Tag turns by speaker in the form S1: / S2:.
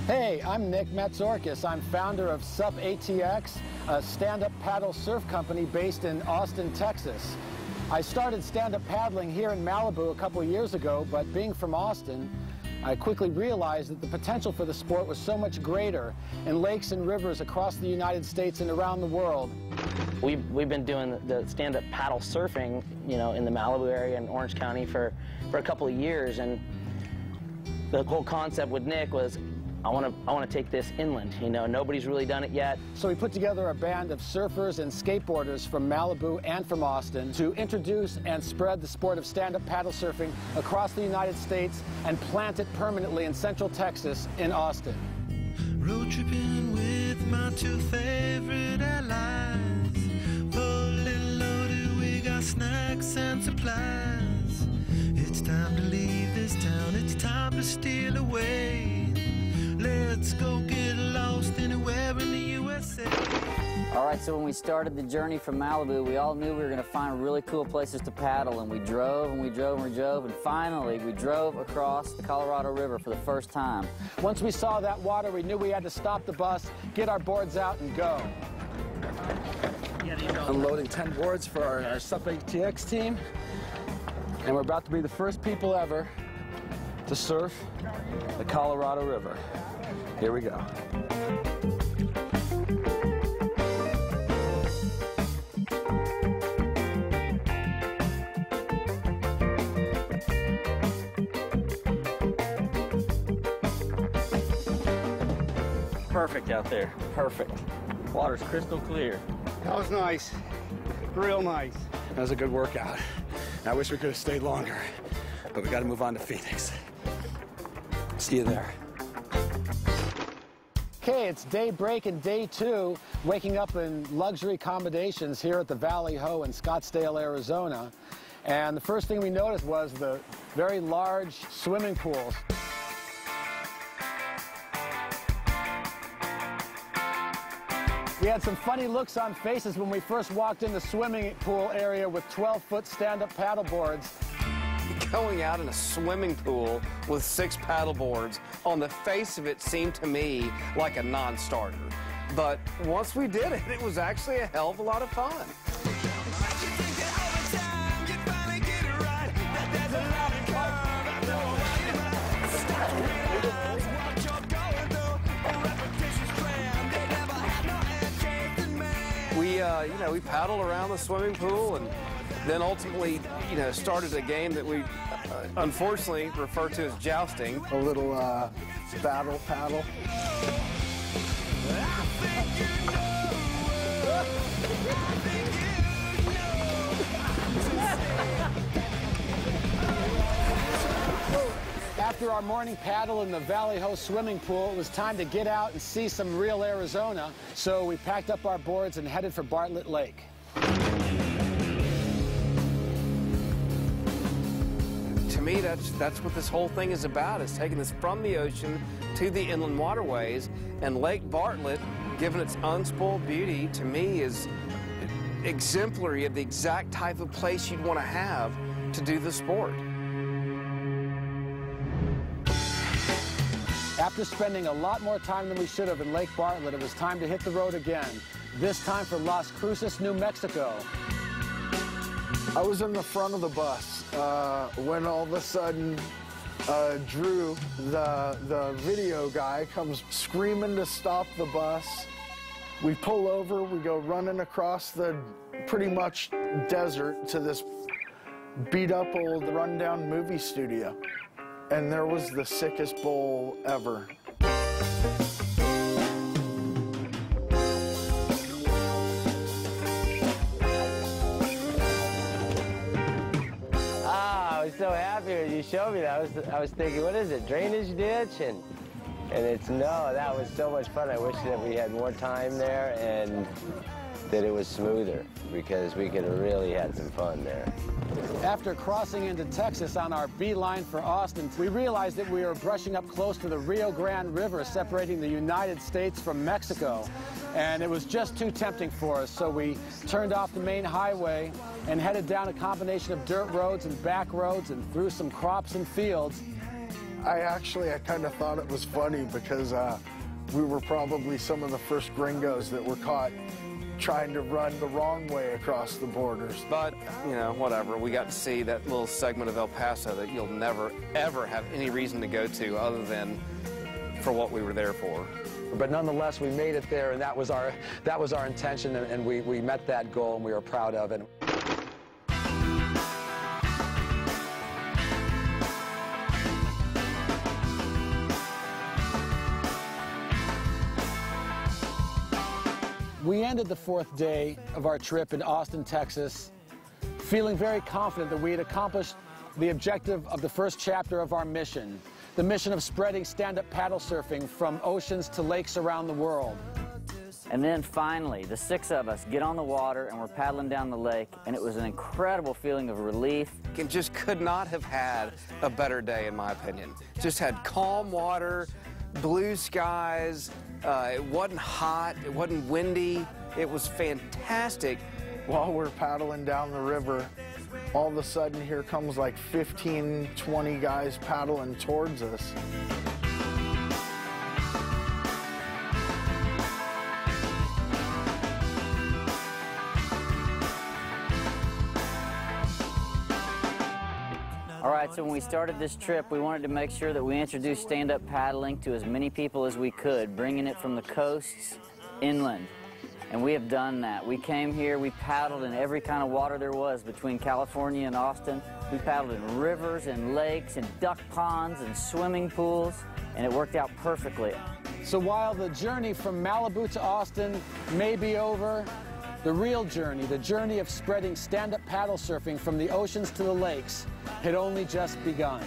S1: Hey, I'm Nick Metzorkis. I'm founder of SUP ATX, a stand-up paddle surf company based in Austin, Texas. I started stand-up paddling here in Malibu a couple of years ago, but being from Austin, I quickly realized that the potential for the sport was so much greater in lakes and rivers across the United States and around the world.
S2: We've been doing the stand-up paddle surfing, you know, in the Malibu area in Orange County for a couple of years, and the whole concept with Nick was, I want to take this inland. You know, nobody's really done it yet.
S1: So we put together a band of surfers and skateboarders from Malibu and from Austin to introduce and spread the sport of stand-up paddle surfing across the United States and plant it permanently in Central Texas in Austin.
S3: Road tripping with my two favorite allies. Fully loaded, we got snacks and supplies. It's time to leave this town, it's time to steal away. Let's go get lost anywhere in the USA.
S4: All right, so when we started the journey from Malibu, we all knew we were going to find really cool places to paddle, and we drove and we drove and we drove, and finally we drove across the Colorado River for the first time.
S1: Once we saw that water, we knew we had to stop the bus, get our boards out, and go. Unloading 10 boards for our SUP ATX team, and we're about to be the first people ever to surf the Colorado River. Here we go.
S2: Perfect out there, perfect. Water's crystal clear.
S5: That was nice, real nice.
S1: That was a good workout. I wish we could have stayed longer, but we got to move on to Phoenix. See you there. Okay, it's daybreak and day two, waking up in luxury accommodations here at the Valley Ho in Scottsdale, Arizona. And the first thing we noticed was the very large swimming pools. We had some funny looks on faces when we first walked in the swimming pool area with 12-foot stand-up paddle boards.
S5: Going out in a swimming pool with 6 paddle boards, on the face of it seemed to me like a non-starter. But once we did it, it was actually a hell of a lot of fun. We paddled around the swimming pool and then ultimately, started a game that we unfortunately refer to as jousting.
S1: A little battle paddle. After our morning paddle in the Valley Ho swimming pool, it was time to get out and see some real Arizona. So we packed up our boards and headed for Bartlett Lake.
S5: To me, that's what this whole thing is about, is taking this from the ocean to the inland waterways. And Lake Bartlett, given its unspoiled beauty, to me is exemplary of the exact type of place you'd want to have to do the sport.
S1: After spending a lot more time than we should have in Lake Bartlett, it was time to hit the road again, this time for Las Cruces, New Mexico.
S6: I was in the front of the bus when all of a sudden Drew, the video guy, comes screaming to stop the bus. We pull over, we go running across the pretty much desert to this beat-up old rundown movie studio. And there was the sickest bowl ever.
S7: I was so happy when you showed me that. I was thinking, what is it, drainage ditch? And it's, no, that was so much fun. I wish that we had more time there and that it was smoother, because we could have really had some fun there.
S1: After crossing into Texas on our beeline for Austin, we realized that we were brushing up close to the Rio Grande River separating the United States from Mexico. And it was just too tempting for us, so we turned off the main highway and headed down a combination of dirt roads and back roads and through some crops and fields.
S6: I kind of thought it was funny because we were probably some of the first gringos that were caught trying to run the wrong way across the borders.
S5: But, you know, whatever. We got to see that little segment of El Paso that you'll never, ever have any reason to go to other than for what we were there for.
S8: But nonetheless, we made it there, and that was our intention, and we met that goal, and we were proud of it.
S1: We ended the 4th day of our trip in Austin, Texas, feeling very confident that we had accomplished the objective of the first chapter of our mission, the mission of spreading stand-up paddle surfing from oceans to lakes around the world.
S4: And then finally, the 6 of us get on the water and we're paddling down the lake, and it was an incredible feeling of relief.
S5: It just could not have had a better day, in my opinion. Just had calm water, blue skies, it wasn't hot, it wasn't windy, it was fantastic.
S6: While we're paddling down the river, all of a sudden here comes like 15, 20 guys paddling towards us.
S4: All right, so when we started this trip, we wanted to make sure that we introduced stand-up paddling to as many people as we could, bringing it from the coasts inland. And we have done that. We came here, we paddled in every kind of water there was between California and Austin. We paddled in rivers and lakes and duck ponds and swimming pools, and it worked out perfectly.
S1: So while the journey from Malibu to Austin may be over, the real journey, the journey of spreading stand-up paddle surfing from the oceans to the lakes, had only just begun.